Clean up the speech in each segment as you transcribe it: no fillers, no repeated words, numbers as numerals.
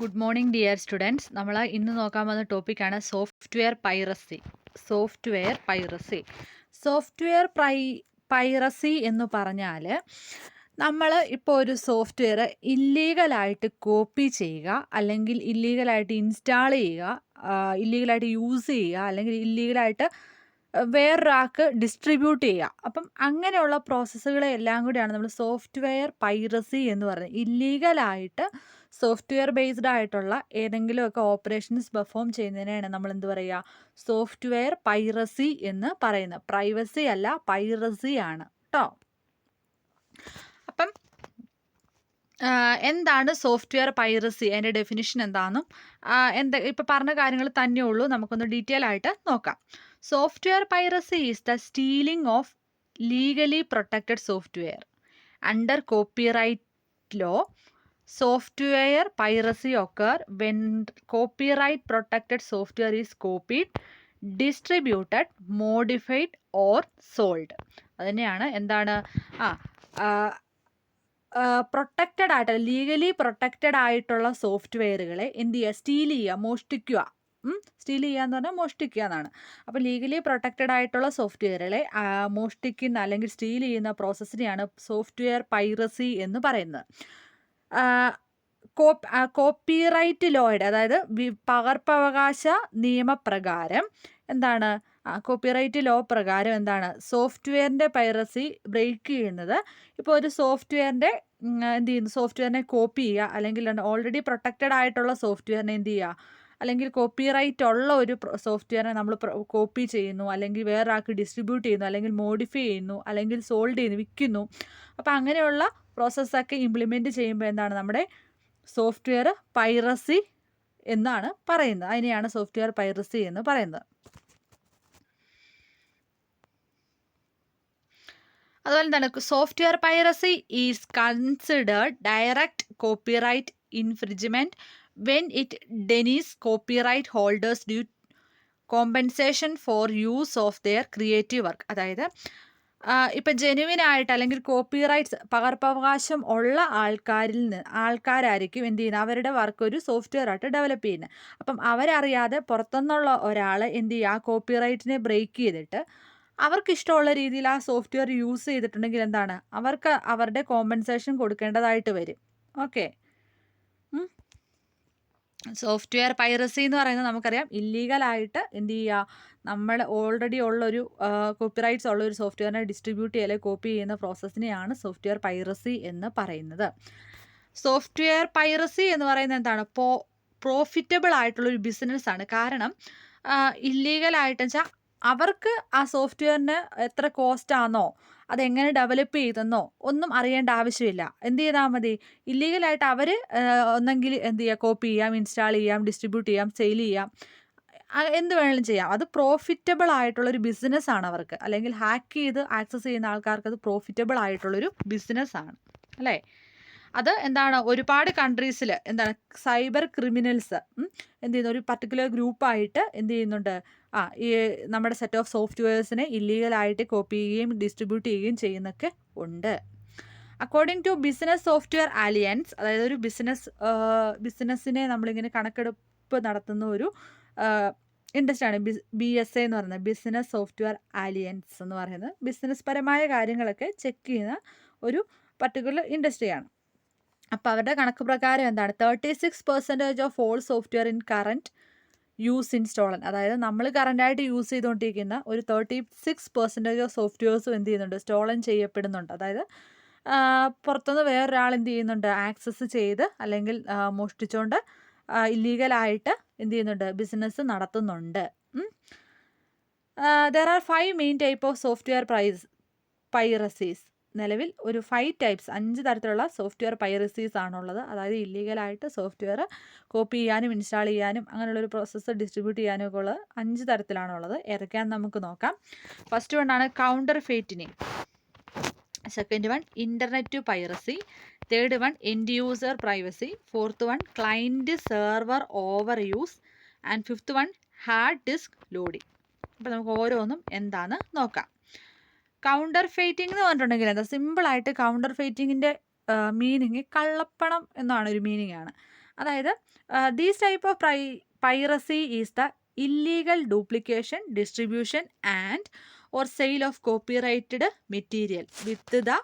Good morning dear students. നമ്മൾ ഇന്ന് നോക്കാൻ പോകുന്ന ടോപ്പിക്കാണ് സോഫ്റ്റ്വെയർ പൈറസി. സോഫ്റ്റ്വെയർ പൈറസി എന്ന് പറഞ്ഞാൽ നമ്മൾ ഇപ്പോൾ ഒരു സോഫ്റ്റ്വെയർ ഇല്ലീഗലായിട്ട് കോപ്പി ചെയ്യുക, അല്ലെങ്കിൽ ഇല്ലീഗലായിട്ട് ഇൻസ്റ്റാൾ ചെയ്യുക, ഇല്ലീഗലായിട്ട് യൂസ് ചെയ്യുക, അല്ലെങ്കിൽ ഇല്ലീഗലായിട്ട് വേറൊരാൾക്ക് ഡിസ്ട്രിബ്യൂട്ട് ചെയ്യുക. അപ്പം അങ്ങനെയുള്ള പ്രോസസ്സുകളെ എല്ലാം കൂടിയാണ് നമ്മൾ സോഫ്റ്റ്വെയർ പൈറസി എന്ന് പറയുന്നത്. ഇല്ലീഗലായിട്ട് സോഫ്റ്റ്വെയർ ബേസ്ഡ് ആയിട്ടുള്ള ഏതെങ്കിലുമൊക്കെ ഓപ്പറേഷൻസ് പെർഫോം ചെയ്യുന്നതിനാണ് നമ്മൾ എന്ത് പറയുക, സോഫ്റ്റ്വെയർ പൈറസി എന്ന് പറയുന്നത്. പ്രൈവസി അല്ല, പൈറസി ആണ് കേട്ടോ. അപ്പം എന്താണ് സോഫ്റ്റ്വെയർ പൈറസി, അതിൻ്റെ ഡെഫിനിഷൻ എന്താണെന്നും ഇപ്പം പറഞ്ഞ കാര്യങ്ങൾ തന്നെയുള്ളൂ. നമുക്കൊന്ന് ഡീറ്റെയിൽ ആയിട്ട് നോക്കാം. Software piracy is the stealing of legally protected software under copyright law. Software piracy occur when copyright protected software is copied, distributed, modified or sold. അതുതന്നെയാണ് എന്താണ് പ്രൊട്ടക്റ്റഡ് ആയിട്ട് ലീഗലി പ്രൊട്ടക്റ്റഡ് ആയിട്ടുള്ള സോഫ്റ്റ്വെയറുകളെ എന്ത് ചെയ്യുക, സ്റ്റീൽ ചെയ്യുക, മോഷ്ടിക്കുക. സ്റ്റീൽ ചെയ്യുക എന്ന് പറഞ്ഞാൽ മോഷ്ടിക്കുക എന്നാണ്. അപ്പോൾ ലീഗലി പ്രൊട്ടക്റ്റഡ് ആയിട്ടുള്ള സോഫ്റ്റ്വെയറുകളെ മോഷ്ടിക്കുന്ന അല്ലെങ്കിൽ സ്റ്റീൽ ചെയ്യുന്ന പ്രോസസ്സിനെയാണ് സോഫ്റ്റ്വെയർ പൈറസി എന്ന് പറയുന്നത്. കോപ്പിറൈറ്റ് ലോയുടെ, അതായത് പകർപ്പവകാശ നിയമപ്രകാരം എന്താണ്, കോപ്പിറൈറ്റ് ലോ പ്രകാരം എന്താണ് സോഫ്റ്റ്വെയറിൻ്റെ പൈറസി ബ്രേക്ക് ചെയ്യുന്നത്. ഇപ്പോൾ ഒരു സോഫ്റ്റ്വെയറിൻ്റെ എന്ത് ചെയ്യുന്നു, സോഫ്റ്റ്വെയറിനെ കോപ്പി ചെയ്യുക, അല്ലെങ്കിൽ ഓൾറെഡി പ്രൊട്ടക്റ്റഡ് ആയിട്ടുള്ള സോഫ്റ്റ്വെയറിനെ എന്ത് ചെയ്യുക, അല്ലെങ്കിൽ കോപ്പിറൈറ്റ് ഉള്ള ഒരു സോഫ്റ്റ്വെയറിനെ നമ്മൾ കോപ്പി ചെയ്യുന്നു, അല്ലെങ്കിൽ വേറൊരാൾക്ക് ഡിസ്ട്രിബ്യൂട്ട് ചെയ്യുന്നു, അല്ലെങ്കിൽ മോഡിഫൈ ചെയ്യുന്നു, അല്ലെങ്കിൽ സോൾഡ് ചെയ്യുന്നു, വിൽക്കുന്നു. അപ്പോൾ അങ്ങനെയുള്ള പ്രോസസ്സൊക്കെ ഇംപ്ലിമെൻറ്റ് ചെയ്യുമ്പോൾ എന്താണ് നമ്മുടെ സോഫ്റ്റ്വെയർ പൈറസി എന്നാണ് പറയുന്നത്. അതിനെയാണ് സോഫ്റ്റ്വെയർ പൈറസി എന്ന് പറയുന്നത്. അതുപോലെ തന്നെ software piracy is considered direct copyright infringement when it Denis copyright holders due compensation for use of their creative work. അതായത് ഇപ്പം ജെനുവിനായിട്ട് അല്ലെങ്കിൽ കോപ്പിറൈറ്റ്സ് പകർപ്പവകാശം ഉള്ള ആൾക്കാരായിരിക്കും എന്ത് ചെയ്യുന്നത്, അവരുടെ വർക്ക് ഒരു സോഫ്റ്റ്വെയർ ആയിട്ട് ഡെവലപ്പ് ചെയ്യുന്നത്. അപ്പം അവരറിയാതെ പുറത്തുനിന്നുള്ള ഒരാൾ എന്ത് ചെയ്യുക, ആ കോപ്പിറൈറ്റിനെ ബ്രേക്ക് ചെയ്തിട്ട് അവർക്ക് ഇഷ്ടമുള്ള രീതിയിൽ ആ സോഫ്റ്റ്വെയർ യൂസ് ചെയ്തിട്ടുണ്ടെങ്കിൽ എന്താണ്, അവർക്ക് അവരുടെ കോമ്പൻസേഷൻ കൊടുക്കേണ്ടതായിട്ട് വരും. ഓക്കെ. സോഫ്റ്റ്വെയർ പൈറസി എന്ന് പറയുന്നത് നമുക്കറിയാം, ഇല്ലീഗലായിട്ട് എന്ത് ചെയ്യുക, നമ്മൾ ഓൾറെഡി ഉള്ളൊരു കോപ്പിറൈറ്റ്സ് ഉള്ള ഒരു സോഫ്റ്റ്വെയറിനെ ഡിസ്ട്രിബ്യൂട്ട് ചെയ്യലെ കോപ്പി ചെയ്യുന്ന പ്രോസസ്സിനെയാണ് സോഫ്റ്റ്വെയർ പൈറസി എന്ന് പറയുന്നത്. സോഫ്റ്റ്വെയർ പൈറസി എന്ന് പറയുന്നത് എന്താണ്, പ്രോഫിറ്റബിൾ ആയിട്ടുള്ളൊരു ബിസിനസ്സാണ്. കാരണം ഇല്ലീഗലായിട്ട് വെച്ചാൽ അവർക്ക് ആ സോഫ്റ്റ്വെയറിന് എത്ര കോസ്റ്റാണോ, അതെങ്ങനെ ഡെവലപ്പ് ചെയ്തെന്നോ ഒന്നും അറിയേണ്ട ആവശ്യമില്ല. എന്ത് ചെയ്താൽ മതി, ഇല്ലീഗലായിട്ട് അവർ ഒന്നെങ്കിൽ എന്ത് ചെയ്യുക, കോപ്പി ചെയ്യാം, ഇൻസ്റ്റാൾ ചെയ്യാം, ഡിസ്ട്രിബ്യൂട്ട് ചെയ്യാം, സെയിൽ ചെയ്യാം, എന്ത് വേണമെങ്കിലും ചെയ്യാം. അത് പ്രോഫിറ്റബിൾ ആയിട്ടുള്ളൊരു ബിസിനസ്സാണ് അവർക്ക്. അല്ലെങ്കിൽ ഹാക്ക് ചെയ്ത് ആക്സസ് ചെയ്യുന്ന ആൾക്കാർക്ക് അത് പ്രോഫിറ്റബിൾ ആയിട്ടുള്ളൊരു ബിസിനസ്സാണ്, അല്ലേ? അത് എന്താണ്, ഒരുപാട് കൺട്രീസിൽ എന്താണ് സൈബർ ക്രിമിനൽസ് എന്ത് ചെയ്യുന്നു, ഒരു പർട്ടിക്കുലർ ഗ്രൂപ്പായിട്ട് എന്ത് ചെയ്യുന്നുണ്ട്, ഈ നമ്മുടെ സെറ്റ് ഓഫ് സോഫ്റ്റ്വെയർസിനെ ഇല്ലീഗലായിട്ട് കോപ്പി ചെയ്യുകയും ഡിസ്ട്രിബ്യൂട്ട് ചെയ്യുകയും ചെയ്യുന്നൊക്കെ ഉണ്ട്. According to business software alliance, അതായത് ഒരു ബിസിനസ്സിനെ നമ്മളിങ്ങനെ കണക്കെടുപ്പ് നടത്തുന്ന ഒരു ഇൻഡസ്ട്രിയാണ് BSA എന്ന് പറയുന്നത്, ബിസിനസ് സോഫ്റ്റ്വെയർ അലിയൻസ് എന്ന് പറയുന്നത്. ബിസിനസ് പരമായ കാര്യങ്ങളൊക്കെ ചെക്ക് ചെയ്യുന്ന ഒരു പർട്ടിക്കുലർ ഇൻഡസ്ട്രിയാണ്. അപ്പോൾ അവരുടെ കണക്ക് പ്രകാരം എന്താണ്, 36% of all software in current use in stolen. അതായത് നമ്മൾ കറൻറ്റായിട്ട് യൂസ് ചെയ്തുകൊണ്ടിരിക്കുന്ന ഒരു 36% ഓഫ് സോഫ്റ്റ്വെയർസും എന്ത് ചെയ്യുന്നുണ്ട്, സ്റ്റോളൻ ചെയ്യപ്പെടുന്നുണ്ട്. അതായത് പുറത്തുനിന്ന് വേറൊരാൾ എന്ത് ചെയ്യുന്നുണ്ട്, ആക്സസ് ചെയ്ത് അല്ലെങ്കിൽ മോഷ്ടിച്ചുകൊണ്ട് ഇല്ലീഗലായിട്ട് എന്ത് ചെയ്യുന്നുണ്ട്, ബിസിനസ് നടത്തുന്നുണ്ട്. There are 5 main type of software piracies. നിലവിൽ ഒരു 5 തരത്തിലുള്ള സോഫ്റ്റ്വെയർ പൈറസീസ് ആണുള്ളത്. അതായത് ഇല്ലീഗലായിട്ട് സോഫ്റ്റ്വെയർ കോപ്പി ചെയ്യാനും ഇൻസ്റ്റാൾ ചെയ്യാനും അങ്ങനെയുള്ളൊരു പ്രോസസ്സ് ഡിസ്ട്രിബ്യൂട്ട് ചെയ്യാനും ഒക്കെ ഉള്ളത് 5 തരത്തിലാണുള്ളത്. ഏതൊക്കെയാണെന്ന് നമുക്ക് നോക്കാം. ഫസ്റ്റ് വൺ ആണ് counterfeiting. Second one internet piracy. Third one end user privacy. Fourth one client server over use. And fifth one hard disk loading. അപ്പോൾ നമുക്ക് ഓരോന്നും എന്താണെന്ന് നോക്കാം. കൗണ്ടർ ഫെയ്റ്റിംഗ് എന്ന് പറഞ്ഞിട്ടുണ്ടെങ്കിൽ എന്താ, സിമ്പിളായിട്ട് കൗണ്ടർ ഫെയ്റ്റിങ്ങിൻ്റെ മീനിങ് കള്ളപ്പണം എന്നാണ് ഒരു മീനിങ് ആണ്. അതായത് these type of piracy is the illegal duplication, distribution and or sale of copyrighted material with the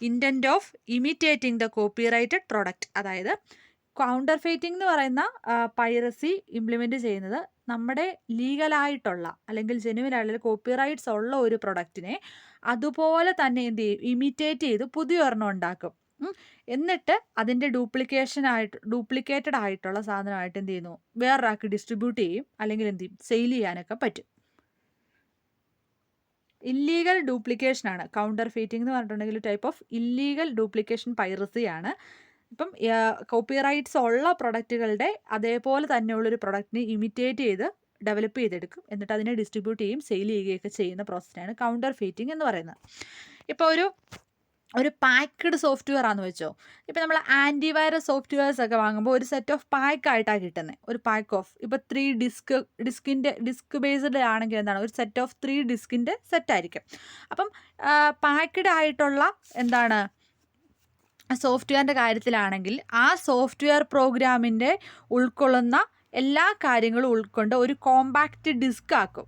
intent of imitating the copyrighted product. അതായത് കൗണ്ടർ ഫെയ്റ്റിംഗ് എന്ന് പറയുന്ന പൈറസി ഇംപ്ലിമെൻറ്റ് ചെയ്യുന്നത് നമ്മുടെ ലീഗലായിട്ടുള്ള അല്ലെങ്കിൽ ജെന്യുവൻ ആയിട്ടുള്ള കോപ്പിറൈറ്റ്സ് ഉള്ള ഒരു പ്രൊഡക്റ്റിനെ അതുപോലെ തന്നെ എന്ത് ചെയ്യും, ഇമിറ്റേറ്റ് ചെയ്ത് പുതിയൊരെണ്ണം ഉണ്ടാക്കും. എന്നിട്ട് അതിൻ്റെ ഡ്യൂപ്ലിക്കേറ്റഡ് ആയിട്ടുള്ള സാധനമായിട്ട് എന്ത് ചെയ്യുന്നു, വേറൊരാൾക്ക് ഡിസ്ട്രിബ്യൂട്ട് ചെയ്യും, അല്ലെങ്കിൽ എന്ത് ചെയ്യും, സെയിൽ ചെയ്യാനൊക്കെ പറ്റും. ഇല്ലീഗൽ ഡ്യൂപ്ലിക്കേഷനാണ് കൗണ്ടർ ഫെയ്റ്റിംഗ് എന്ന് പറഞ്ഞിട്ടുണ്ടെങ്കിൽ ടൈപ്പ് ഓഫ് ഇല്ലീഗൽ ഡ്യൂപ്ലിക്കേഷൻ പൈറസിയാണ്. ഇപ്പം കോപ്പിറൈറ്റ്സ് ഉള്ള പ്രൊഡക്റ്റുകളുടെ അതേപോലെ തന്നെയുള്ളൊരു പ്രൊഡക്റ്റിനെ ഇമിറ്റേറ്റ് ചെയ്ത് ഡെവലപ്പ് ചെയ്തെടുക്കും, എന്നിട്ട് അതിനെ ഡിസ്ട്രിബ്യൂട്ട് ചെയ്യും, സെയിൽ ചെയ്യുകയൊക്കെ ചെയ്യുന്ന പ്രോസസ്സിനാണ് കൗണ്ടർ ഫെയ്റ്റിംഗ് എന്ന് പറയുന്നത്. ഇപ്പോൾ ഒരു പാക്ക്ഡ് സോഫ്റ്റ്വെയർ ആണെന്ന് വെച്ചോ. ഇപ്പോൾ നമ്മൾ ആൻറ്റിവൈറസ് സോഫ്റ്റ്വെയർസ് ഒക്കെ വാങ്ങുമ്പോൾ ഒരു സെറ്റ് ഓഫ് പാക്കായിട്ടാണ് കിട്ടുന്നത്. ഒരു പാക്ക് ഓഫ് ഇപ്പോൾ 3 ഡിസ്ക് ബേസ്ഡ് ആണെങ്കിൽ എന്താണ്, ഒരു സെറ്റ് ഓഫ് 3 ഡിസ്കിൻ്റെ സെറ്റായിരിക്കും. അപ്പം പാക്ക്ഡ് ആയിട്ടുള്ള എന്താണ് സോഫ്റ്റ്വെയറിൻ്റെ കാര്യത്തിലാണെങ്കിൽ ആ സോഫ്റ്റ്വെയർ പ്രോഗ്രാമിൻ്റെ ഉൾക്കൊള്ളുന്ന എല്ലാ കാര്യങ്ങളും ഉൾക്കൊണ്ട് ഒരു കോമ്പാക്റ്റ് ഡിസ്ക് ആക്കും.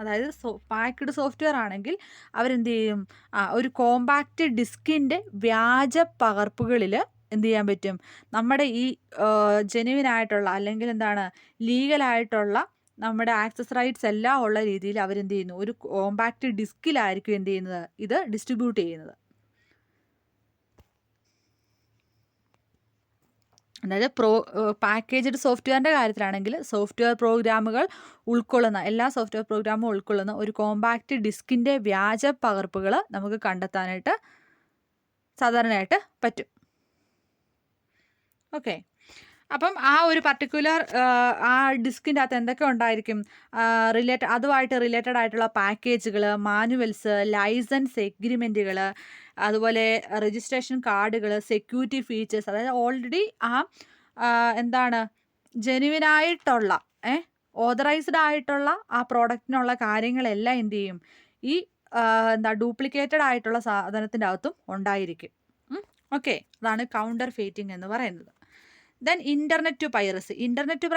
അതായത് പാക്ക്ഡ് സോഫ്റ്റ്വെയർ ആണെങ്കിൽ അവരെന്ത് ചെയ്യും, ഒരു കോമ്പാക്റ്റ് ഡിസ്കിൻ്റെ വ്യാജ പകർപ്പുകളിൽ എന്ത് ചെയ്യാൻ പറ്റും, നമ്മുടെ ഈ ജെന്യുവിൻ ആയിട്ടുള്ള അല്ലെങ്കിൽ എന്താണ് ലീഗലായിട്ടുള്ള നമ്മുടെ ആക്സസ് റൈറ്റ്സ് എല്ലാം ഉള്ള രീതിയിൽ അവരെന്ത് ചെയ്യുന്നു, ഒരു കോമ്പാക്റ്റ് ഡിസ്കിലായിരിക്കും എന്ത് ചെയ്യുന്നത്, ഇത് ഡിസ്ട്രിബ്യൂട്ട് ചെയ്യുന്നത്. അതായത് പാക്കേജ്ഡ് സോഫ്റ്റ്വെയറിൻ്റെ കാര്യത്തിലാണെങ്കിൽ സോഫ്റ്റ്വെയർ പ്രോഗ്രാമുകൾ ഉൾക്കൊള്ളുന്ന എല്ലാ സോഫ്റ്റ്വെയർ പ്രോഗ്രാമും ഉൾക്കൊള്ളുന്ന ഒരു കോമ്പാക്റ്റ് ഡിസ്കിൻ്റെ വ്യാജ പകർപ്പുകൾ നമുക്ക് കണ്ടെത്താനായിട്ട് സാധാരണയായിട്ട് പറ്റും. ഓക്കെ, അപ്പം ആ ഒരു പർട്ടിക്കുലർ ആ ഡിസ്കിൻ്റെ അകത്ത് എന്തൊക്കെ ഉണ്ടായിരിക്കും, അതുമായിട്ട് റിലേറ്റഡ് ആയിട്ടുള്ള പാക്കേജുകൾ, മാനുവൽസ്, ലൈസൻസ് എഗ്രിമെൻറ്റുകൾ, അതുപോലെ രജിസ്ട്രേഷൻ കാർഡുകൾ, സെക്യൂരിറ്റി ഫീച്ചേഴ്സ്, അതായത് ഓൾറെഡി എന്താണ് ജെന്യുവിനായിട്ടുള്ള ഓതറൈസ്ഡ് ആയിട്ടുള്ള ആ പ്രോഡക്റ്റിനുള്ള കാര്യങ്ങളെല്ലാം എന്ത് ചെയ്യും, ഈ ഡ്യൂപ്ലിക്കേറ്റഡ് ആയിട്ടുള്ള സാധനത്തിൻ്റെ അകത്തും ഉണ്ടായിരിക്കും. ഓക്കെ, അതാണ് കൗണ്ടർ ഫെയ്റ്റിംഗ് എന്ന് പറയുന്നത്. Then internet piracy. Internet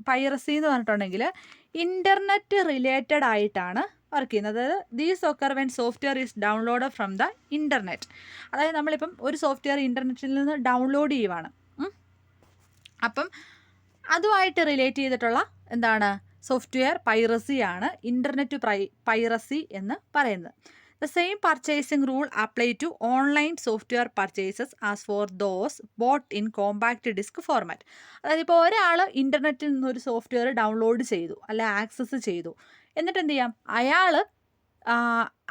piracy എന്ന് പറഞ്ഞിട്ടുണ്ടെങ്കിൽ ഇൻ്റർനെറ്റ് റിലേറ്റഡ് ആയിട്ടാണ് വർക്ക് ചെയ്യുന്നത്. അതായത് these occur when software is download from the internet. അതായത് നമ്മളിപ്പം ഒരു സോഫ്റ്റ്വെയർ ഇൻ്റർനെറ്റിൽ നിന്ന് ഡൗൺലോഡ് ചെയ്യുവാണ്, അപ്പം അതുമായിട്ട് റിലേറ്റ് ചെയ്തിട്ടുള്ള എന്താണ് സോഫ്റ്റ്വെയർ പൈറസിയാണ് ഇൻ്റർനെറ്റ് പൈറസി എന്ന് പറയുന്നത്. The same purchasing rule apply to online software purchases as for those bought in compact disk format. അതായത് ഇപ്പോൾ ഒരാൾ ഇൻ്റർനെറ്റിൽ നിന്നൊരു സോഫ്റ്റ്വെയർ ഡൗൺലോഡ് ചെയ്തു അല്ലെ ആക്സസ് ചെയ്തു, എന്നിട്ട് എന്ത് ചെയ്യാം,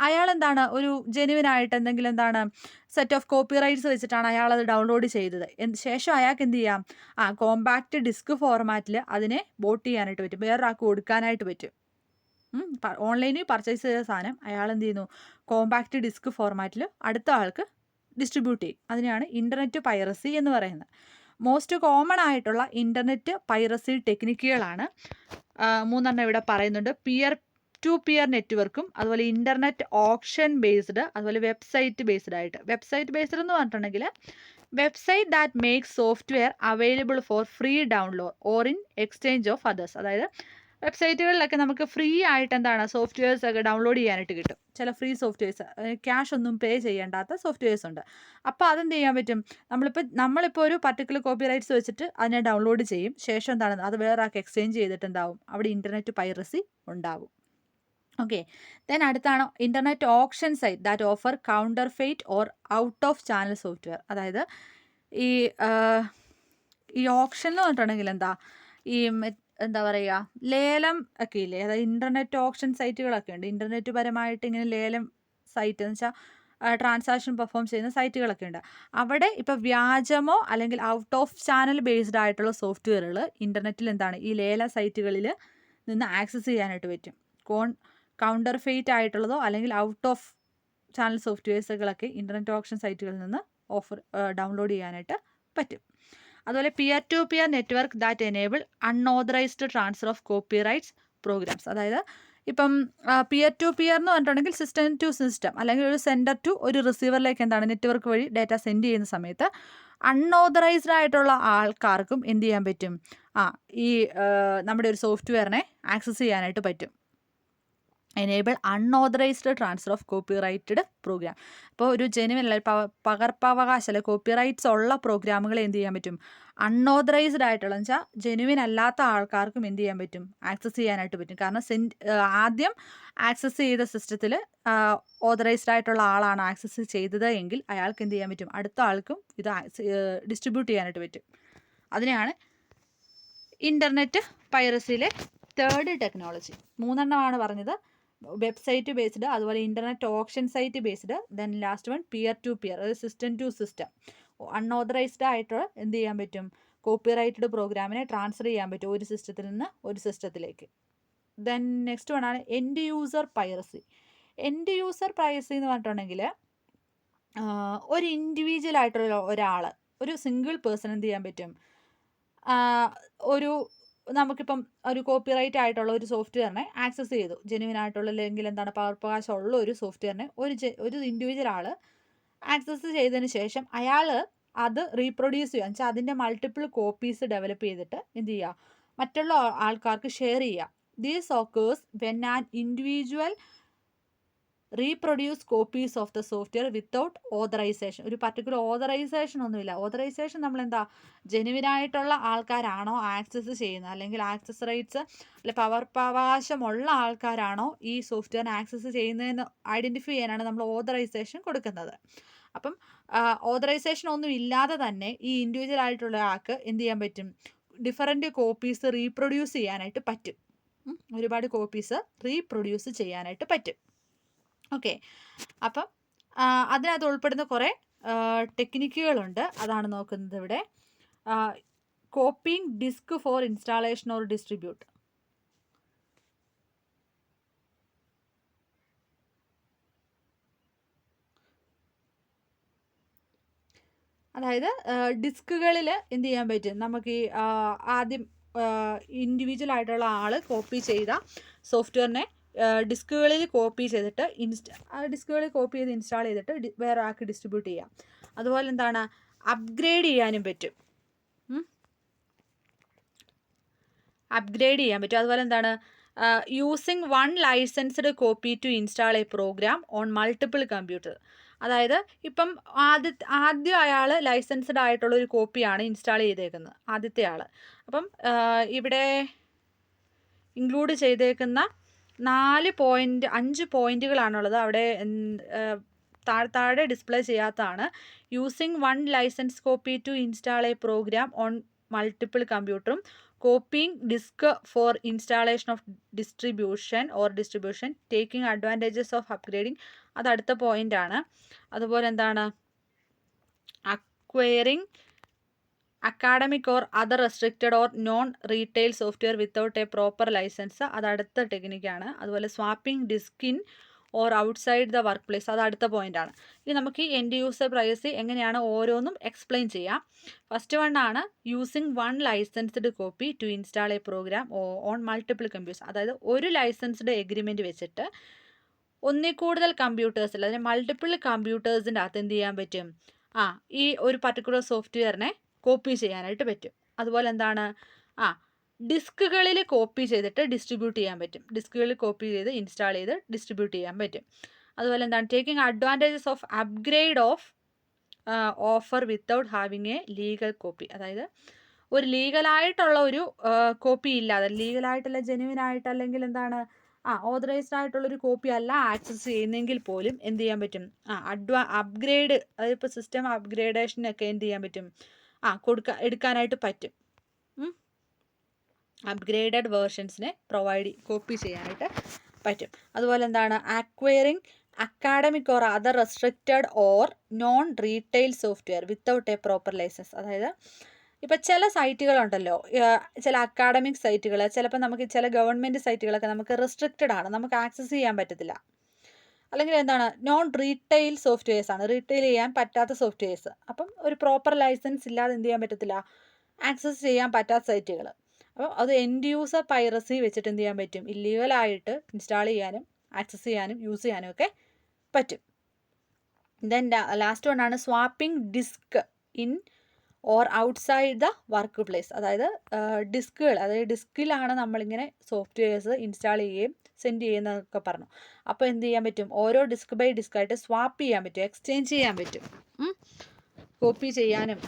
അയാൾ എന്താണ് ഒരു ജെന്യുവിനായിട്ട് എന്തെങ്കിലും എന്താണ് സെറ്റ് ഓഫ് കോപ്പിറൈറ്റ്സ് വെച്ചിട്ടാണ് അയാൾ അത് ഡൗൺലോഡ് ചെയ്തത്. ശേഷം അയാൾക്ക് എന്ത് ചെയ്യാം, കോമ്പാക്റ്റ് ഡിസ്ക് ഫോർമാറ്റിൽ അതിനെ ബോട്ട് ചെയ്യാനായിട്ട് പറ്റും, വേറൊരാൾക്ക് കൊടുക്കാനായിട്ട് പറ്റും. ഓൺലൈനിൽ പർച്ചേസ് ചെയ്ത സാധനം അയാൾ എന്ത് ചെയ്യുന്നു, കോമ്പാക്റ്റ് ഡിസ്ക് ഫോർമാറ്റിൽ അടുത്ത ആൾക്ക് ഡിസ്ട്രിബ്യൂട്ട് ചെയ്യും. അതിനെയാണ് ഇൻ്റർനെറ്റ് പൈറസി എന്ന് പറയുന്നത്. മോസ്റ്റ് കോമൺ ആയിട്ടുള്ള ഇൻ്റർനെറ്റ് പൈറസി ടെക്നിക്കുകളാണ് 3 ഇവിടെ പറയുന്നുണ്ട്. പിയർ ടു പിയർ നെറ്റ്വർക്കും, അതുപോലെ ഇൻ്റർനെറ്റ് ഓപ്ഷൻ ബേസ്ഡ്, അതുപോലെ വെബ്സൈറ്റ് ബേസ്ഡ് ആയിട്ട്. വെബ്സൈറ്റ് ബേസ്ഡ് എന്ന് പറഞ്ഞിട്ടുണ്ടെങ്കിൽ website that makes software available for free download or in exchange of others. അതായത് വെബ്സൈറ്റുകളിലൊക്കെ നമുക്ക് ഫ്രീ ആയിട്ട് എന്താണ് സോഫ്റ്റ്വെയർസ് ഒക്കെ ഡൗൺലോഡ് ചെയ്യാനായിട്ട് കിട്ടും. ചില ഫ്രീ സോഫ്റ്റ്വെയർസ്, ക്യാഷ് ഒന്നും പേ ചെയ്യേണ്ടാത്ത സോഫ്റ്റ്വെയർസ് ഉണ്ട്. അപ്പോൾ അതെന്ത് ചെയ്യാൻ പറ്റും, നമ്മളിപ്പോൾ ഒരു പർട്ടിക്കുലർ കോപ്പിറൈറ്റ്സ് വെച്ചിട്ട് അതിനെ ഡൗൺലോഡ് ചെയ്യും, ശേഷം എന്താണ് അത് വേറെ ആൾക്ക് എക്സ്ചേഞ്ച് ചെയ്തിട്ട് എന്താവും, അവിടെ ഇൻ്റർനെറ്റ് പൈറസി ഉണ്ടാവും. ഓക്കെ, ദെൻ അടുത്താണ് internet option site that offer counterfeit or out of channel software. അതായത് ഈ ഓപ്ഷൻ എന്ന് പറഞ്ഞിട്ടുണ്ടെങ്കിൽ എന്താ പറയുക, ലേലം ഒക്കെ ഇല്ലേ, അതായത് ഇൻ്റർനെറ്റ് ഓപ്ഷൻ സൈറ്റുകളൊക്കെ ഉണ്ട്. ഇൻ്റർനെറ്റ് പരമായിട്ട് ഇങ്ങനെ ലേലം സൈറ്റ് എന്ന് വെച്ചാൽ ട്രാൻസാക്ഷൻ പെർഫോം ചെയ്യുന്ന സൈറ്റുകളൊക്കെ ഉണ്ട്. അവിടെ ഇപ്പോൾ വ്യാജമോ അല്ലെങ്കിൽ ഔട്ട് ഓഫ് ചാനൽ ബേസ്ഡ് ആയിട്ടുള്ള സോഫ്റ്റ്വെയറുകൾ ഇൻ്റർനെറ്റിൽ എന്താണ് ഈ ലേല സൈറ്റുകളിൽ നിന്ന് ആക്സസ് ചെയ്യാനായിട്ട് പറ്റും. കൗണ്ടർ ഫെയ്റ്റ് ആയിട്ടുള്ളതോ അല്ലെങ്കിൽ ഔട്ട് ഓഫ് ചാനൽ സോഫ്റ്റ്വെയർസുകളൊക്കെ ഇൻ്റർനെറ്റ് ഓപ്ഷൻ സൈറ്റുകളിൽ നിന്ന് ഡൗൺലോഡ് ചെയ്യാനായിട്ട് പറ്റും. അതുപോലെ peer to peer network that enable unauthorised transfer of copyrights programs. അതായത് ഇപ്പം പിയർ ടു പിയർ എന്ന് പറഞ്ഞിട്ടുണ്ടെങ്കിൽ സിസ്റ്റം ടു സിസ്റ്റം അല്ലെങ്കിൽ ഒരു സെൻഡർ ടു ഒരു റിസീവറിലേക്ക് എന്താണ് നെറ്റ്വർക്ക് വഴി ഡാറ്റ സെൻഡ് ചെയ്യുന്ന സമയത്ത് അൺഓതറൈസ്ഡ് ആയിട്ടുള്ള ആൾക്കാർക്കും എന്ത് ചെയ്യാൻ പറ്റും, ഈ നമ്മുടെ ഒരു സോഫ്റ്റ്വെയറിനെ ആക്സസ് ചെയ്യാനായിട്ട് പറ്റും. Enable unauthorised transfer of copyrighted program. അപ്പോൾ ഒരു ജെനുവിൻ പകർപ്പവകാശം അല്ലെ കോപ്പിറൈറ്റ്സ് ഉള്ള പ്രോഗ്രാമുകൾ എന്ത് ചെയ്യാൻ പറ്റും, അൺഓതറൈസ്ഡ് ആയിട്ടുള്ള വെച്ചാൽ ജെനുവിൻ അല്ലാത്ത ആൾക്കാർക്കും എന്ത് ചെയ്യാൻ പറ്റും, ആക്സസ് ചെയ്യാനായിട്ട് പറ്റും. കാരണം ആദ്യം ആക്സസ് ചെയ്ത സിസ്റ്റത്തിൽ ഓതറൈസ്ഡ് ആയിട്ടുള്ള ആളാണ് ആക്സസ് ചെയ്തത് എങ്കിൽ അയാൾക്ക് എന്ത് ചെയ്യാൻ പറ്റും, അടുത്ത ആൾക്കും ഇത് ഡിസ്ട്രിബ്യൂട്ട് ചെയ്യാനായിട്ട് പറ്റും. അതിനെയാണ് ഇൻ്റർനെറ്റ് പൈറസിയിലെ തേർഡ് ടെക്നോളജി. 3 പറഞ്ഞത്. വെബ്സൈറ്റ് ബേസ്ഡ്, അതുപോലെ internet option site based, then last one peer to peer, അതായത് സിസ്റ്റം ടു സിസ്റ്റം. അൺഓതറൈസ്ഡ് ആയിട്ട് എന്ത് ചെയ്യാൻ പറ്റും, കോപ്പിറൈറ്റഡ് പ്രോഗ്രാമിനെ ട്രാൻസ്ഫർ ചെയ്യാൻ പറ്റും ഒരു സിസ്റ്റത്തിൽ നിന്ന് ഒരു സിസ്റ്റത്തിലേക്ക്. ദെൻ നെക്സ്റ്റ് വൺ ആണ് end user piracy. End user piracy എന്ന് പറഞ്ഞിട്ടുണ്ടെങ്കിൽ ഒരു ഇൻഡിവിജ്വൽ ആയിട്ടുള്ള ഒരാൾ, ഒരു സിംഗിൾ പേഴ്സൺ എന്ത് ചെയ്യാൻ പറ്റും, ഒരു നമുക്കിപ്പം ഒരു കോപ്പിറൈറ്റ് ആയിട്ടുള്ള ഒരു സോഫ്റ്റ്വെയറിനെ ആക്സസ് ചെയ്തു, ജെനുവിൻ ആയിട്ടുള്ള അല്ലെങ്കിൽ എന്താണ് പകർപ്പവകാശം ഉള്ള ഒരു സോഫ്റ്റ്വെയറിനെ ഒരു ഇൻഡിവിജ്വൽ ആൾ ആക്സസ് ചെയ്തതിന് ശേഷം അയാൾ അത് റീപ്രൊഡ്യൂസ് ചെയ്യുക, വെച്ചാൽ അതിൻ്റെ മൾട്ടിപ്പിൾ കോപ്പീസ് ഡെവലപ്പ് ചെയ്തിട്ട് എന്ത് ചെയ്യുക, മറ്റുള്ള ആൾക്കാർക്ക് ഷെയർ ചെയ്യുക. These occurs when an individual reproduce copies of the software without authorisation. ഒരു പർട്ടിക്കുലർ ഓതറൈസേഷൻ ഒന്നുമില്ല. ഓതറൈസേഷൻ നമ്മളെന്താ, ജെനുവിനായിട്ടുള്ള ആൾക്കാരാണോ ആക്സസ് ചെയ്യുന്നത്, അല്ലെങ്കിൽ ആക്സസ് റൈറ്റ്സ് അല്ലെ പകർപ്പവകാശമുള്ള ആൾക്കാരാണോ ഈ സോഫ്റ്റ്വെയറിന് ആക്സസ് ചെയ്യുന്നതെന്ന് ഐഡൻറ്റിഫൈ ചെയ്യാനാണ് നമ്മൾ ഓതറൈസേഷൻ കൊടുക്കുന്നത്. അപ്പം ഓതറൈസേഷൻ ഒന്നും ഇല്ലാതെ തന്നെ ഈ ഇൻഡിവിജ്വൽ ആയിട്ടുള്ള ആൾക്ക് എന്ത് ചെയ്യാൻ പറ്റും, ഡിഫറൻറ്റ് കോപ്പീസ് റീപ്രൊഡ്യൂസ് ചെയ്യാനായിട്ട് പറ്റും. ഒരുപാട് കോപ്പീസ് റീപ്രൊഡ്യൂസ് ചെയ്യാനായിട്ട് പറ്റും. ഓക്കെ, അപ്പം അതിനകത്ത് ഉൾപ്പെടുന്ന കുറേ ടെക്നിക്കുകളുണ്ട്, അതാണ് നോക്കുന്നത് ഇവിടെ. Copying disk for installation or distribute. അതായത് ഡിസ്കുകളിൽ എന്ത് ചെയ്യാൻ പറ്റും, നമുക്ക് ഈ ആദ്യം ഇൻഡിവിജ്വൽ ആയിട്ടുള്ള ആൾ കോപ്പി ചെയ്ത സോഫ്റ്റ്വെയറിനെ ഡിസ്കുകളിൽ കോപ്പി ചെയ്തിട്ട് ഡിസ്കുകളിൽ കോപ്പി ചെയ്ത് ഇൻസ്റ്റാൾ ചെയ്തിട്ട് വേറെ ആൾക്ക് ഡിസ്ട്രിബ്യൂട്ട് ചെയ്യാം. അതുപോലെ എന്താണ്, അപ്ഗ്രേഡ് ചെയ്യാനും പറ്റും. അപ്ഗ്രേഡ് ചെയ്യാൻ പറ്റും. അതുപോലെ എന്താണ്, using one licensed copy to install a program on multiple computer. അതായത് ഇപ്പം ആദ്യം അയാൾ ലൈസൻസ്ഡ് ആയിട്ടുള്ള ഒരു കോപ്പിയാണ് ഇൻസ്റ്റാൾ ചെയ്തേക്കുന്നത്, ആദ്യത്തെ ആൾ. അപ്പം ഇവിടെ ഇൻക്ലൂഡ് ചെയ്തേക്കുന്ന 5 പോയിന്റുകളാണുള്ളത്. അവിടെ താഴെ ഡിസ്പ്ലേ ചെയ്യാത്തതാണ്. Using one licence copy to install a program on multiple കമ്പ്യൂട്ടറും copying disk for installation of distribution taking advantages of upgrading, അത് അടുത്ത പോയിൻ്റാണ്. അതുപോലെ എന്താണ്, acquiring academic or other restricted or non retail software without a proper licence, അത് അടുത്ത ടെക്നിക്കാണ്. അതുപോലെ swapping disk in or outside the work place, അത് അടുത്ത പോയിൻ്റാണ്. ഇനി നമുക്ക് ഈ എൻഡ് യൂസർ പ്രൈവസി എങ്ങനെയാണ് ഓരോന്നും എക്സ്പ്ലെയിൻ ചെയ്യാം. ഫസ്റ്റ് വൺ ആണ് using one licensed copy to install a program on multiple computers. അതായത് ഒരു ലൈസൻസ്ഡ് എഗ്രിമെൻറ്റ് വെച്ചിട്ട് ഒന്നിൽ കൂടുതൽ കമ്പ്യൂട്ടേഴ്സിൽ, അതിന് മൾട്ടിപ്പിൾ കമ്പ്യൂട്ടേഴ്സിൻ്റെ അകത്ത് എന്ത് ചെയ്യാൻ പറ്റും, ഈ ഒരു പർട്ടിക്കുലർ സോഫ്റ്റ്വെയറിനെ കോപ്പി ചെയ്യാനായിട്ട് പറ്റും. അതുപോലെ എന്താണ്, ഡിസ്കുകളിൽ കോപ്പി ചെയ്തിട്ട് ഡിസ്ട്രിബ്യൂട്ട് ചെയ്യാൻ പറ്റും. ഡിസ്കുകളിൽ കോപ്പി ചെയ്ത് ഇൻസ്റ്റാൾ ചെയ്ത് ഡിസ്ട്രിബ്യൂട്ട് ചെയ്യാൻ പറ്റും. അതുപോലെ എന്താണ്, taking advantages of upgrade of offer without having A legal copy. അതായത് ഒരു ലീഗലായിട്ടുള്ള ഒരു കോപ്പി ഇല്ലാതെ, ലീഗലായിട്ടല്ല ജെന്യുവിൻ ആയിട്ട്, അല്ലെങ്കിൽ എന്താണ് ഓതറൈസ്ഡ് ആയിട്ടുള്ളൊരു കോപ്പി അല്ല ആക്സസ് ചെയ്യുന്നെങ്കിൽ പോലും എന്ത് ചെയ്യാൻ പറ്റും, അപ്ഗ്രേഡ്, അതായത് ഇപ്പോൾ സിസ്റ്റം അപ്ഗ്രേഡേഷനൊക്കെ എന്ത് ചെയ്യാൻ പറ്റും, എടുക്കാനായിട്ട് പറ്റും. അപ്ഗ്രേഡഡ് വേർഷൻസിനെ കോപ്പി ചെയ്യാനായിട്ട് പറ്റും. അതുപോലെ എന്താണ്, acquiring academic or other restricted or non retail software without a proper licence. അതായത് ഇപ്പോൾ ചില സൈറ്റുകളുണ്ടല്ലോ, ചില അക്കാഡമിക് സൈറ്റുകൾ, ചിലപ്പോൾ നമുക്ക് ചില ഗവൺമെൻറ് സൈറ്റുകളൊക്കെ നമുക്ക് റെസ്ട്രിക്റ്റഡ് ആണ്, നമുക്ക് ആക്സസ് ചെയ്യാൻ പറ്റത്തില്ല. അല്ലെങ്കിൽ എന്താണ്, നോൺ റീറ്റെയിൽ സോഫ്റ്റ്വെയർസ് ആണ്, റീറ്റെയിൽ ചെയ്യാൻ പറ്റാത്ത സോഫ്റ്റ്വെയർസ്. അപ്പം ഒരു പ്രോപ്പർ ലൈസൻസ് ഇല്ലാതെ എന്ത് ചെയ്യാൻ പറ്റത്തില്ല, ആക്സസ് ചെയ്യാൻ പറ്റാത്ത സൈറ്റുകൾ. അപ്പോൾ അത് എൻഡ് യൂസർ പൈറസി വെച്ചിട്ട് എന്ത് ചെയ്യാൻ പറ്റും, ഇല്ലീഗലായിട്ട് ഇൻസ്റ്റാൾ ചെയ്യാനും ആക്സസ് ചെയ്യാനും യൂസ് ചെയ്യാനും ഒക്കെ പറ്റും. ദെൻ ലാസ്റ്റ് വൺ ആണ് swapping disk in or outside the work place. അതായത് ഡിസ്കുകൾ, അതായത് ഡിസ്കിലാണ് നമ്മളിങ്ങനെ സോഫ്റ്റ്വെയർസ് ഇൻസ്റ്റാൾ ചെയ്യുകയും സെൻഡ് ചെയ്യുന്നതൊക്കെ പറഞ്ഞു. അപ്പോൾ എന്ത് ചെയ്യാൻ പറ്റും, ഓരോ ഡിസ്ക് ബൈ ഡിസ്ക് ആയിട്ട് സ്വാപ്പ് ചെയ്യാൻ പറ്റും, എക്സ്ചേഞ്ച് ചെയ്യാൻ പറ്റും, കോപ്പി ചെയ്യാനും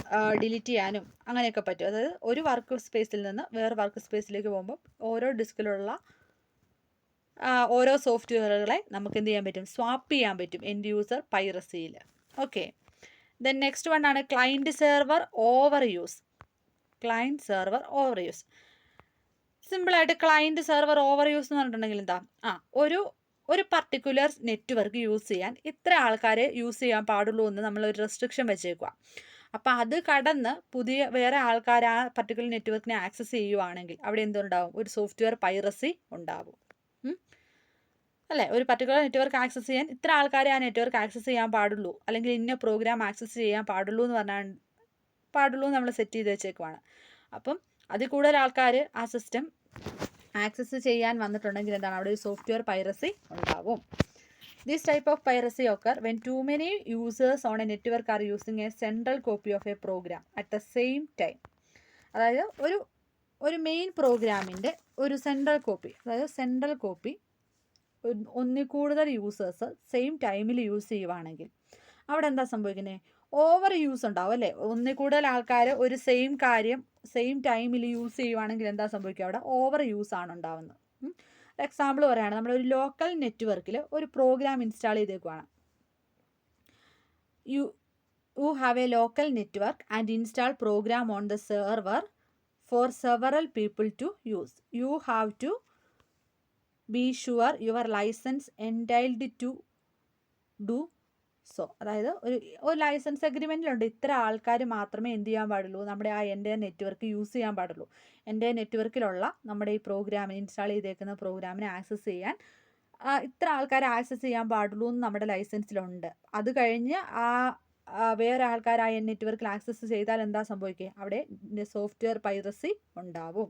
ഡിലീറ്റ് ചെയ്യാനും അങ്ങനെയൊക്കെ പറ്റും. അതായത് ഒരു വർക്ക് സ്പേസിൽ നിന്ന് വേറെ വർക്ക് സ്പേസിലേക്ക് പോകുമ്പോൾ ഓരോ ഡിസ്കിലുള്ള ഓരോ സോഫ്റ്റ്വെയറുകളെ നമുക്ക് എന്ത് ചെയ്യാൻ പറ്റും, സ്വാപ്പ് ചെയ്യാൻ പറ്റും എൻഡ് യൂസർ പൈറസിയിൽ. ഓക്കെ, ദെൻ നെക്സ്റ്റ് വൺ ആണ് client server over use. Client server over use സിമ്പിളായിട്ട് ക്ലയൻറ്റ് സെർവർ ഓവർ യൂസ് എന്ന് പറഞ്ഞിട്ടുണ്ടെങ്കിൽ എന്താ, ഒരു പർട്ടിക്കുലർ നെറ്റ്വർക്ക് യൂസ് ചെയ്യാൻ ഇത്ര ആൾക്കാരെ യൂസ് ചെയ്യാൻ പാടുള്ളൂ എന്ന് നമ്മളൊരു റെസ്ട്രിക്ഷൻ വെച്ചേക്കുക. അപ്പോൾ അത് കടന്ന് വേറെ ആൾക്കാർ ആ പർട്ടിക്കുലർ നെറ്റ്വർക്കിനെ ആക്സസ് ചെയ്യുവാണെങ്കിൽ അവിടെ എന്തുണ്ടാവും, ഒരു സോഫ്റ്റ്വെയർ പൈറസി ഉണ്ടാവും. അല്ലേ, ഒരു പർട്ടിക്കുലർ നെറ്റ്വർക്ക് ആക്സസ് ചെയ്യാൻ ഇത്ര ആൾക്കാരെ ആ നെറ്റ്വർക്ക് ആക്സസ് ചെയ്യാൻ പാടുള്ളൂ, അല്ലെങ്കിൽ ഇന്ന പ്രോഗ്രാം ആക്സസ് ചെയ്യാൻ പാടുള്ളൂ എന്ന് പറഞ്ഞാൽ പാടുള്ളൂ നമ്മൾ സെറ്റ് ചെയ്ത് വെച്ചേക്കുവാണ്. അപ്പം അതിൽ കൂടുതൽ ആൾക്കാർ ആ സിസ്റ്റം ആക്സസ് ചെയ്യാൻ വന്നിട്ടുണ്ടെങ്കിൽ എന്താണ്, അവിടെ ഒരു സോഫ്റ്റ്വെയർ പൈറസി ഉണ്ടാവും. This type of piracy occur when too many users on a network are using a central copy of a program at the same time. അതായത് ഒരു മെയിൻ പ്രോഗ്രാമിൻ്റെ ഒരു സെൻട്രൽ കോപ്പി, അതായത് സെൻട്രൽ കോപ്പി ഒന്നിൽ കൂടുതൽ users same ടൈമിൽ use ചെയ്യുവാണെങ്കിൽ അവിടെ എന്താ സംഭവിക്കുന്നത്, ഓവർ യൂസ് ഉണ്ടാവും അല്ലേ. ഒന്നിൽ കൂടുതൽ ആൾക്കാർ ഒരു സെയിം കാര്യം സെയിം ടൈമിൽ യൂസ് ചെയ്യുവാണെങ്കിൽ എന്താ സംഭവിക്കുക, അവിടെ ഓവർ യൂസ് ആണ് ഉണ്ടാവുന്നത്. എക്സാമ്പിൾ പറയുകയാണ്, നമ്മുടെ ഒരു ലോക്കൽ നെറ്റ്വർക്കിൽ ഒരു പ്രോഗ്രാം ഇൻസ്റ്റാൾ ചെയ്തേക്കുവാണ്. You have a local network and install program on the server for several people to use. You have to be sure your licence entitled to do so. അതായത് ഒരു licence അഗ്രിമെൻറ്റിലുണ്ട്, ഇത്ര ആൾക്കാർ മാത്രമേ എന്ത് ചെയ്യാൻ പാടുള്ളൂ, നമ്മുടെ എൻ്റെ നെറ്റ്വർക്ക് യൂസ് ചെയ്യാൻ പാടുള്ളൂ. എൻ്റെ നെറ്റ്വർക്കിലുള്ള നമ്മുടെ ഈ പ്രോഗ്രാമിന് ഇൻസ്റ്റാൾ ചെയ്തേക്കുന്ന പ്രോഗ്രാമിനെ ആക്സസ് ചെയ്യാൻ ഇത്ര ആൾക്കാർ ആക്സസ് ചെയ്യാൻ പാടുള്ളൂ എന്ന് നമ്മുടെ ലൈസൻസിലുണ്ട്. അത് കഴിഞ്ഞ് വേറെ ആൾക്കാർ ആ നെറ്റ്വർക്കിൽ ആക്സസ് ചെയ്താൽ എന്താ സംഭവിക്കുക, അവിടെ സോഫ്റ്റ്വെയർ പൈറസി ഉണ്ടാവും.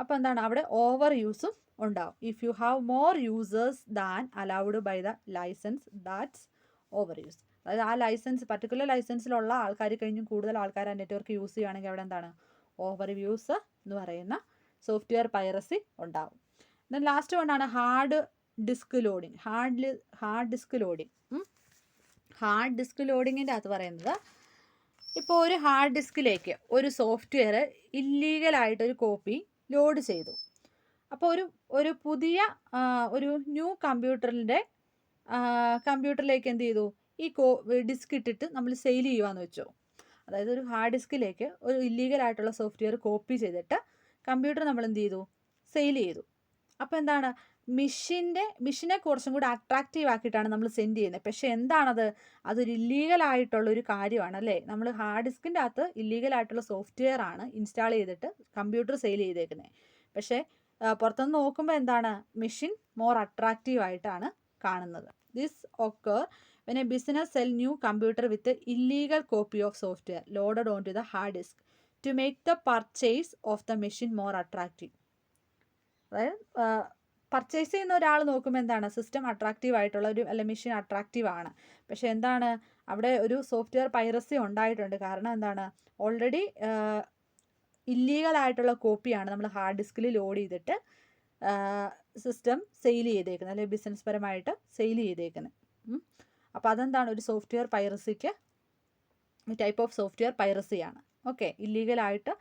അപ്പോൾ എന്താണ്, അവിടെ ഓവർ യൂസും ഉണ്ടാവും. If you have more users than allowed by the licence, that's over use. അതായത് ആ ലൈസൻസ് പർട്ടിക്കുലർ ലൈസൻസിലുള്ള ആൾക്കാർ കഴിഞ്ഞും കൂടുതൽ ആൾക്കാർ ആ നെറ്റ്വർക്ക് യൂസ് ചെയ്യുകയാണെങ്കിൽ അവിടെ എന്താണ്, ഓവർ യൂസ് എന്ന് പറയുന്ന സോഫ്റ്റ്വെയർ പൈറസി ഉണ്ടാവും. ദെൻ ലാസ്റ്റ് കൊണ്ടാണ് hard disk loading. Hard disk loading hard disk ലോഡിങ്ങിൻ്റെ അകത്ത് പറയുന്നത്, ഇപ്പോൾ ഒരു ഹാർഡ് ഡിസ്കിലേക്ക് ഒരു സോഫ്റ്റ്വെയർ ഇല്ലീഗലായിട്ടൊരു കോപ്പി ലോഡ് ചെയ്തു. അപ്പോൾ ഒരു പുതിയ ഒരു ന്യൂ കമ്പ്യൂട്ടറിലേക്ക് എന്ത് ചെയ്തു, ഈ ഡിസ്ക് ഇട്ടിട്ട് നമ്മൾ സെയിൽ ചെയ്യുവാന്ന് വെച്ചോ. അതായത് ഒരു ഹാർഡ് ഡിസ്കിലേക്ക് ഒരു ഇല്ലീഗലായിട്ടുള്ള സോഫ്റ്റ്വെയർ കോപ്പി ചെയ്തിട്ട് കമ്പ്യൂട്ടർ നമ്മൾ എന്ത് ചെയ്തു, സെയിൽ ചെയ്തു. അപ്പോൾ എന്താണ്, മിഷനെ കുറച്ചും കൂടി അട്രാക്റ്റീവ് ആക്കിയിട്ടാണ് നമ്മൾ സെൻഡ് ചെയ്യുന്നത്. പക്ഷേ എന്താണത്, അതൊരു ഇല്ലീഗലായിട്ടുള്ളൊരു കാര്യമാണ് അല്ലേ. നമ്മൾ ഹാർഡ് ഡിസ്കിൻ്റെ അകത്ത് ഇല്ലീഗലായിട്ടുള്ള സോഫ്റ്റ്വെയർ ആണ് ഇൻസ്റ്റാൾ ചെയ്തിട്ട് കമ്പ്യൂട്ടർ സെയിൽ ചെയ്തേക്കുന്നത്. പക്ഷേ പുറത്തുനിന്ന് നോക്കുമ്പോൾ എന്താണ്, മെഷീൻ മോർ അട്രാക്റ്റീവ് ആയിട്ടാണ് കാണുന്നത്. This occur when a business sell new computer with the illegal copy of software loaded onto the hard disk to make the purchase of the machine more attractive. അതായത് purchase ചെയ്യുന്ന ഒരാൾ നോക്കുമ്പോൾ എന്താണ്, system attractive ആയിട്ടുള്ള അല്ല machine attractive ആണ്. പക്ഷേ എന്താണ്, അവിടെ ഒരു സോഫ്റ്റ്വെയർ പൈറസി ഉണ്ടായിട്ടുണ്ട്. കാരണം എന്താണ്, ഓൾറെഡി ഇല്ലീഗലായിട്ടുള്ള കോപ്പിയാണ് നമ്മൾ ഹാർഡ് ഡിസ്കിൽ ലോഡ് ചെയ്തിട്ട് സിസ്റ്റം സെയിൽ ചെയ്തേക്കുന്നത്, അല്ലെങ്കിൽ ബിസിനസ് പരമായിട്ട് സെയിൽ ചെയ്തേക്കുന്നത്. അപ്പോൾ അതെന്താണ്, ഒരു സോഫ്റ്റ്വെയർ പൈറസിക്ക് ടൈപ്പ് ഓഫ് സോഫ്റ്റ്വെയർ പൈറസിയാണ്. ഓക്കെ, ഇല്ലീഗലായിട്ട്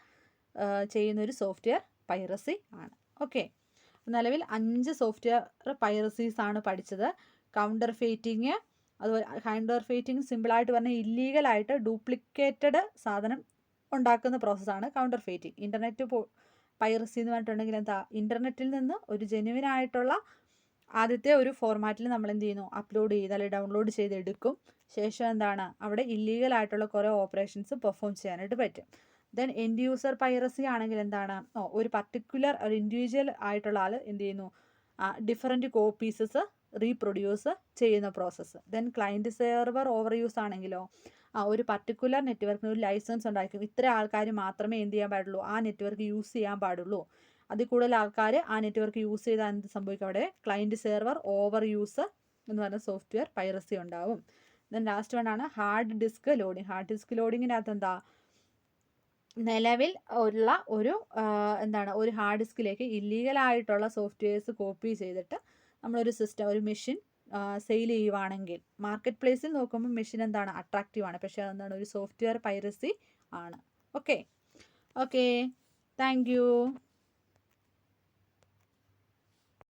ചെയ്യുന്നൊരു സോഫ്റ്റ്വെയർ പൈറസി ആണ്. ഓക്കെ, നിലവിൽ 5 സോഫ്റ്റ്വെയർ പൈറസീസ് ആണ് പഠിച്ചത്. കൗണ്ടർ ഫെയ്റ്റിങ്, അതുപോലെ കൗണ്ടർ ഫെയ്റ്റിങ് സിമ്പിളായിട്ട് പറഞ്ഞാൽ ഇല്ലീഗലായിട്ട് ഡ്യൂപ്ലിക്കേറ്റഡ് സാധനം ഉണ്ടാക്കുന്ന പ്രോസസ്സാണ് കൗണ്ടർ ഫെയ്റ്റിങ്. ഇൻ്റർനെറ്റ് പൈറസി എന്ന് പറഞ്ഞിട്ടുണ്ടെങ്കിൽ എന്താ, ഇൻ്റർനെറ്റിൽ നിന്ന് ഒരു ജെന്യുവൻ ആയിട്ടുള്ള ആദ്യത്തെ ഒരു ഫോർമാറ്റിൽ നമ്മൾ എന്ത് ചെയ്യുന്നു, അപ്ലോഡ് ചെയ്ത് അല്ലെങ്കിൽ ഡൗൺലോഡ് ചെയ്തെടുക്കും. ശേഷം എന്താണ്, അവിടെ ഇല്ലീഗലായിട്ടുള്ള കുറേ ഓപ്പറേഷൻസ് പെർഫോം ചെയ്യാനായിട്ട് പറ്റും. ദെൻ എൻഡ് യൂസർ പൈറസി ആണെങ്കിൽ എന്താണ്, ഒരു പർട്ടിക്കുലർ ഒരു ഇൻഡിവിജ്വൽ ആയിട്ടുള്ള ആൾ എന്ത് ചെയ്യുന്നു, ഡിഫറൻറ്റ് കോപ്പീസസ് റീപ്രൊഡ്യൂസ് ചെയ്യുന്ന process. Then client server over use ആണെങ്കിലോ, ഒരു പർട്ടിക്കുലർ നെറ്റ്വർക്കിന് ഒരു ലൈസൻസ് ഉണ്ടായിരിക്കും, ഇത്ര ആൾക്കാർ മാത്രമേ എന്ത് ചെയ്യാൻ പാടുള്ളൂ, ആ നെറ്റ്വർക്ക് യൂസ് ചെയ്യാൻ പാടുള്ളൂ. അതിൽ കൂടുതൽ ആൾക്കാർ ആ നെറ്റ്വർക്ക് യൂസ് ചെയ്താൽ എന്ത് സംഭവിക്കും, അവിടെ ക്ലയൻറ്റ് സെർവർ ഓവർ യൂസ് എന്ന് പറഞ്ഞ സോഫ്റ്റ്വെയർ പൈറസി ഉണ്ടാവും. ദെൻ ലാസ്റ്റ് വൺ ആണ് hard disk loading. Hard disk ലോഡിങ്ങിനകത്ത് എന്താ, നിലവിൽ ഉള്ള ഒരു ഒരു ഹാർഡ് ഡിസ്കിലേക്ക് ഇല്ലീഗലായിട്ടുള്ള സോഫ്റ്റ്വെയർസ് കോപ്പി ചെയ്തിട്ട് നമ്മളൊരു സിസ്റ്റം, ഒരു മെഷീൻ സെയിൽ ചെയ്യുവാണെങ്കിൽ മാർക്കറ്റ് പ്ലേസിൽ നോക്കുമ്പോൾ മെഷീൻ എന്താണ്, അട്രാക്റ്റീവ് ആണ്. പക്ഷേ അതെന്താണ്, ഒരു സോഫ്റ്റ്വെയർ പൈറസി ആണ്. Okay thank you.